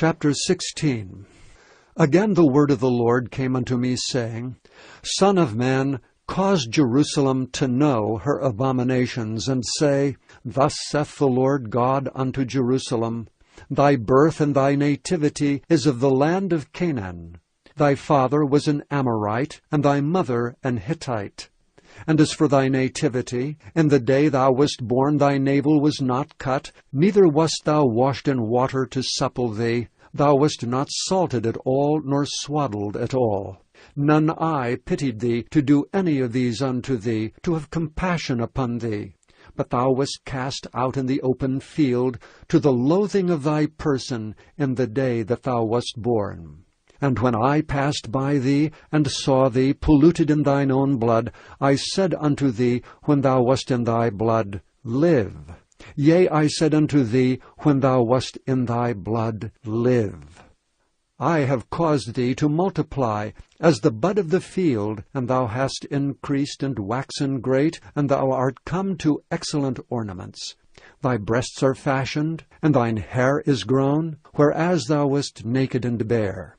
Chapter 16. Again the word of the Lord came unto me, saying, Son of man, cause Jerusalem to know her abominations, and say, Thus saith the Lord God unto Jerusalem, Thy birth and thy nativity is of the land of Canaan. Thy father was an Amorite, and thy mother an Hittite. And as for thy nativity, in the day thou wast born thy navel was not cut, neither wast thou washed in water to supple thee. Thou wast not salted at all, nor swaddled at all. None eye pitied thee to do any of these unto thee, to have compassion upon thee. But thou wast cast out in the open field, to the loathing of thy person, in the day that thou wast born. And when I passed by thee, and saw thee polluted in thine own blood, I said unto thee, when thou wast in thy blood, Live. Yea, I said unto thee, when thou wast in thy blood, Live. I have caused thee to multiply, as the bud of the field, and thou hast increased and waxen great, and thou art come to excellent ornaments. Thy breasts are fashioned, and thine hair is grown, whereas thou wast naked and bare.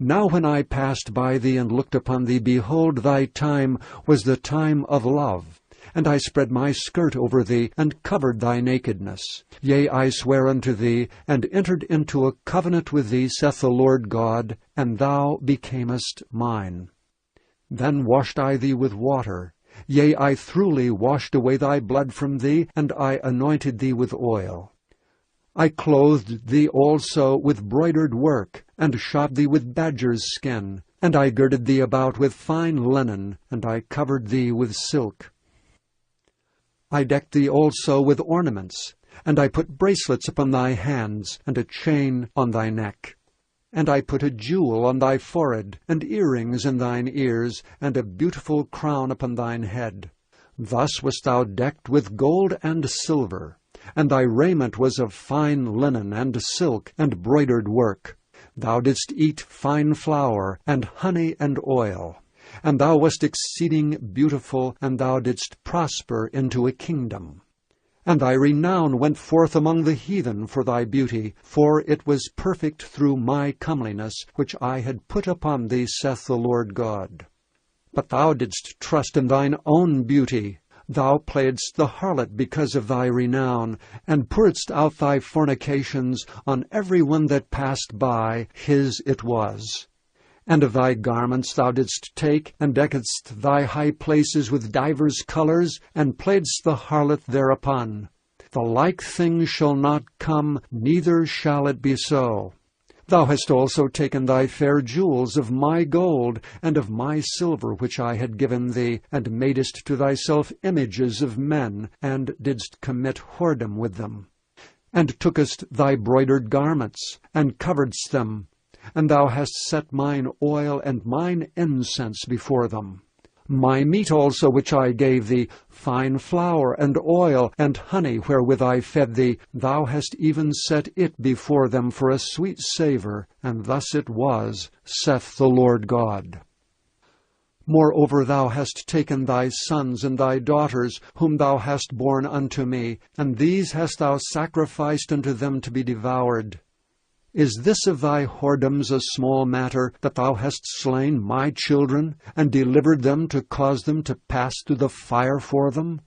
Now when I passed by thee and looked upon thee, behold, thy time was the time of love. And I spread my skirt over thee, and covered thy nakedness. Yea, I swear unto thee, and entered into a covenant with thee, saith the Lord God, and thou becamest mine. Then washed I thee with water. Yea, I throughly washed away thy blood from thee, and I anointed thee with oil. I clothed thee also with broidered work, and shod thee with badger's skin, and I girded thee about with fine linen, and I covered thee with silk. I decked thee also with ornaments, and I put bracelets upon thy hands, and a chain on thy neck. And I put a jewel on thy forehead, and earrings in thine ears, and a beautiful crown upon thine head. Thus wast thou decked with gold and silver. And thy raiment was of fine linen, and silk, and broidered work. Thou didst eat fine flour, and honey, and oil. And thou wast exceeding beautiful, and thou didst prosper into a kingdom. And thy renown went forth among the heathen for thy beauty, for it was perfect through my comeliness, which I had put upon thee, saith the Lord God. But thou didst trust in thine own beauty. Thou playedst the harlot because of thy renown, and pouredst out thy fornications on every one that passed by, his it was. And of thy garments thou didst take, and deckedst thy high places with divers colors, and playedst the harlot thereupon. The like thing shall not come, neither shall it be so. Thou hast also taken thy fair jewels of my gold, and of my silver which I had given thee, and madest to thyself images of men, and didst commit whoredom with them. And tookest thy broidered garments, and coveredst them, and thou hast set mine oil and mine incense before them. My meat also which I gave thee, fine flour, and oil, and honey wherewith I fed thee, thou hast even set it before them for a sweet savour, and thus it was, saith the Lord God. Moreover thou hast taken thy sons and thy daughters, whom thou hast borne unto me, and these hast thou sacrificed unto them to be devoured. Is this of thy whoredoms a small matter, that thou hast slain my children, and delivered them to cause them to pass through the fire for them?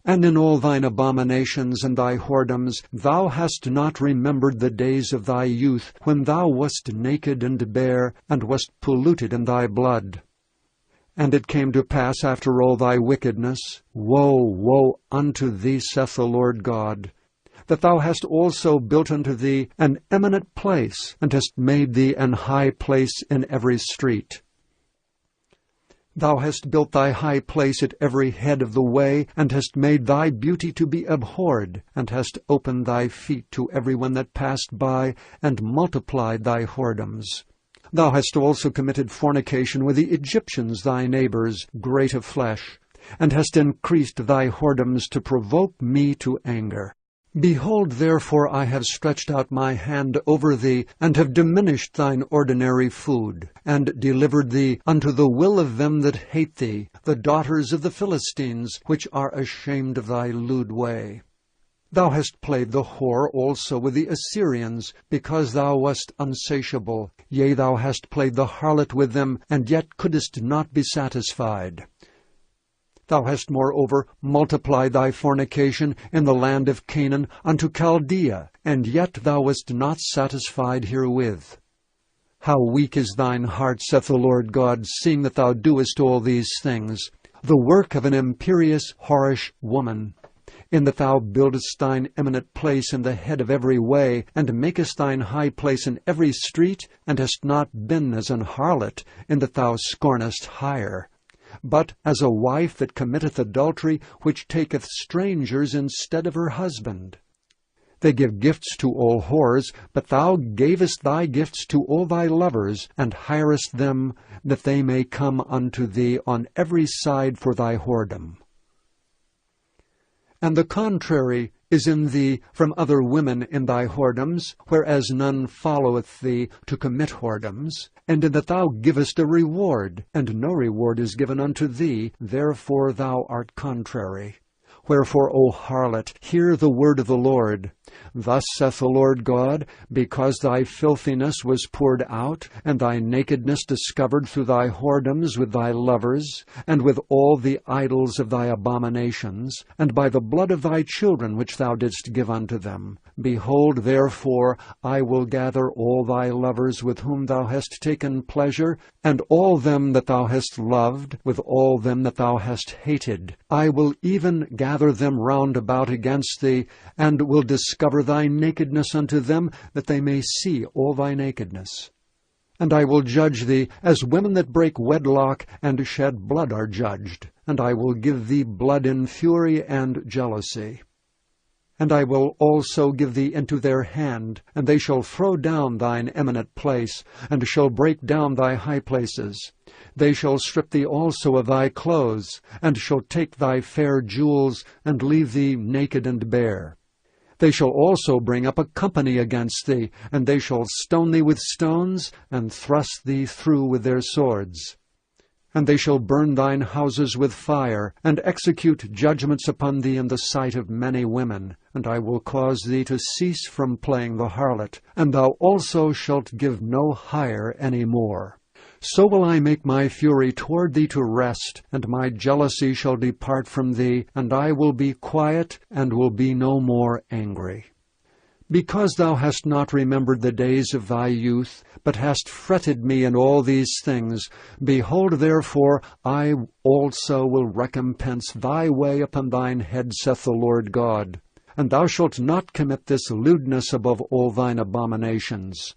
And in all thine abominations and thy whoredoms thou hast not remembered the days of thy youth, when thou wast naked and bare, and wast polluted in thy blood. And it came to pass after all thy wickedness, Woe, woe unto thee, saith the Lord God, that thou hast also built unto thee an eminent place, and hast made thee an high place in every street. Thou hast built thy high place at every head of the way, and hast made thy beauty to be abhorred, and hast opened thy feet to every one that passed by, and multiplied thy whoredoms. Thou hast also committed fornication with the Egyptians thy neighbors, great of flesh, and hast increased thy whoredoms to provoke me to anger. Behold, therefore, I have stretched out my hand over thee, and have diminished thine ordinary food, and delivered thee unto the will of them that hate thee, the daughters of the Philistines, which are ashamed of thy lewd way. Thou hast played the whore also with the Assyrians, because thou wast unsatiable. Yea, thou hast played the harlot with them, and yet couldest not be satisfied. Thou hast moreover multiplied thy fornication in the land of Canaan unto Chaldea, and yet thou wast not satisfied herewith. How weak is thine heart, saith the Lord God, seeing that thou doest all these things, the work of an imperious, whorish woman, in that thou buildest thine eminent place in the head of every way, and makest thine high place in every street, and hast not been as an harlot, in that thou scornest hire, but as a wife that committeth adultery, which taketh strangers instead of her husband. They give gifts to all whores, but thou gavest thy gifts to all thy lovers, and hirest them, that they may come unto thee on every side for thy whoredom. And the contrary is in thee from other women in thy whoredoms, whereas none followeth thee to commit whoredoms, and in that thou givest a reward, and no reward is given unto thee, therefore thou art contrary. Wherefore, O harlot, hear the word of the Lord. Thus saith the Lord God, because thy filthiness was poured out, and thy nakedness discovered through thy whoredoms with thy lovers, and with all the idols of thy abominations, and by the blood of thy children which thou didst give unto them. Behold, therefore, I will gather all thy lovers with whom thou hast taken pleasure, and all them that thou hast loved, with all them that thou hast hated. I will even gather them round about against thee, and will discover thy nakedness unto them, that they may see all thy nakedness. And I will judge thee as women that break wedlock and shed blood are judged, and I will give thee blood in fury and jealousy. And I will also give thee into their hand, and they shall throw down thine eminent place, and shall break down thy high places. They shall strip thee also of thy clothes, and shall take thy fair jewels, and leave thee naked and bare. They shall also bring up a company against thee, and they shall stone thee with stones, and thrust thee through with their swords. And they shall burn thine houses with fire, and execute judgments upon thee in the sight of many women. And I will cause thee to cease from playing the harlot, and thou also shalt give no hire any more. So will I make my fury toward thee to rest, and my jealousy shall depart from thee, and I will be quiet, and will be no more angry. Because thou hast not remembered the days of thy youth, but hast fretted me in all these things, behold, therefore, I also will recompense thy way upon thine head, saith the Lord God. And thou shalt not commit this lewdness above all thine abominations.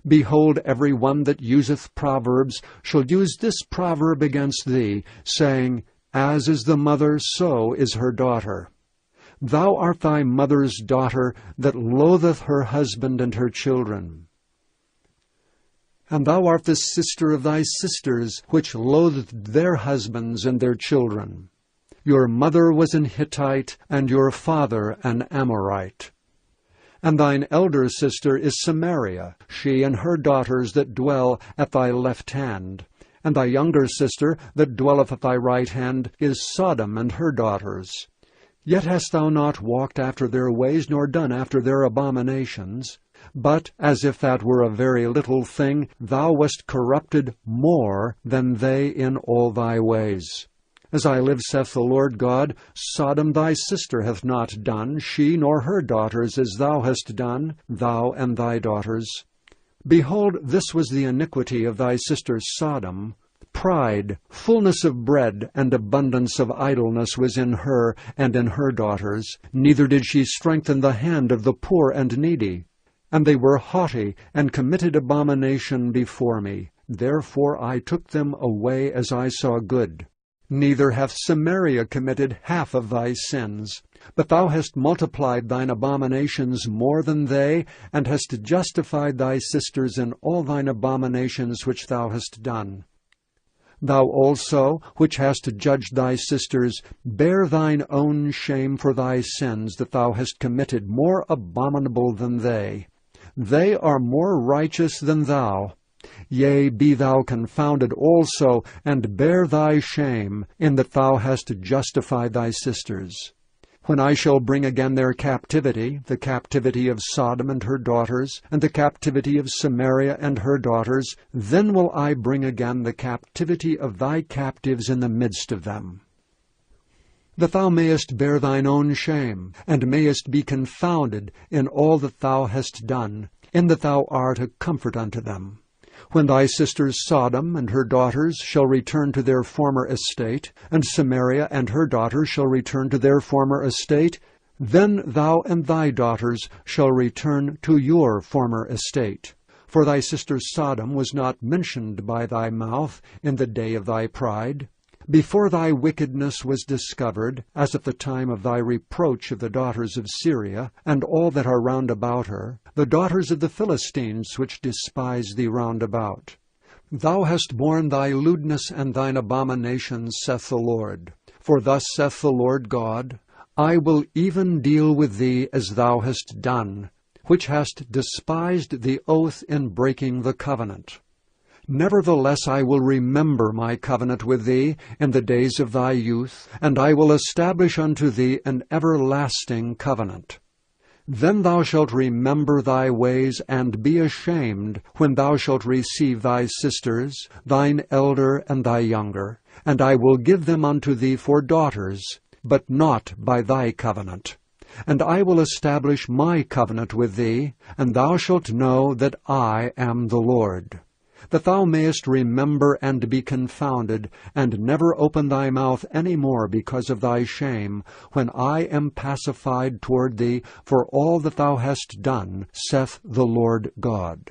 Behold, every one that useth proverbs shall use this proverb against thee, saying, As is the mother, so is her daughter. Thou art thy mother's daughter, that loatheth her husband and her children. And thou art the sister of thy sisters, which loathed their husbands and their children. Your mother was an Hittite, and your father an Amorite. And thine elder sister is Samaria, she and her daughters that dwell at thy left hand. And thy younger sister that dwelleth at thy right hand is Sodom and her daughters. Yet hast thou not walked after their ways, nor done after their abominations. But, as if that were a very little thing, thou wast corrupted more than they in all thy ways. As I live, saith the Lord God, Sodom thy sister hath not done, she nor her daughters, as thou hast done, thou and thy daughters. Behold, this was the iniquity of thy sister Sodom. Pride, fullness of bread, and abundance of idleness was in her and in her daughters. Neither did she strengthen the hand of the poor and needy. And they were haughty, and committed abomination before me. Therefore I took them away as I saw good. Neither hath Samaria committed half of thy sins. But thou hast multiplied thine abominations more than they, and hast justified thy sisters in all thine abominations which thou hast done. Thou also, which hast judged thy sisters, bear thine own shame for thy sins that thou hast committed more abominable than they. They are more righteous than thou. Yea, be thou confounded also, and bear thy shame, in that thou hast justified thy sisters. When I shall bring again their captivity, the captivity of Sodom and her daughters, and the captivity of Samaria and her daughters, then will I bring again the captivity of thy captives in the midst of them. That thou mayest bear thine own shame, and mayest be confounded in all that thou hast done, in that thou art a comfort unto them. When thy sister Sodom and her daughters shall return to their former estate, and Samaria and her daughters shall return to their former estate, then thou and thy daughters shall return to your former estate. For thy sister Sodom was not mentioned by thy mouth in the day of thy pride, before thy wickedness was discovered, as at the time of thy reproach of the daughters of Syria, and all that are round about her, the daughters of the Philistines which despise thee round about. Thou hast borne thy lewdness and thine abominations, saith the Lord. For thus saith the Lord God, I will even deal with thee as thou hast done, which hast despised the oath in breaking the covenant. Nevertheless I will remember my covenant with thee in the days of thy youth, and I will establish unto thee an everlasting covenant. Then thou shalt remember thy ways, and be ashamed, when thou shalt receive thy sisters, thine elder and thy younger, and I will give them unto thee for daughters, but not by thy covenant. And I will establish my covenant with thee, and thou shalt know that I am the Lord. That thou mayest remember and be confounded, and never open thy mouth any more because of thy shame, when I am pacified toward thee for all that thou hast done, saith the Lord God.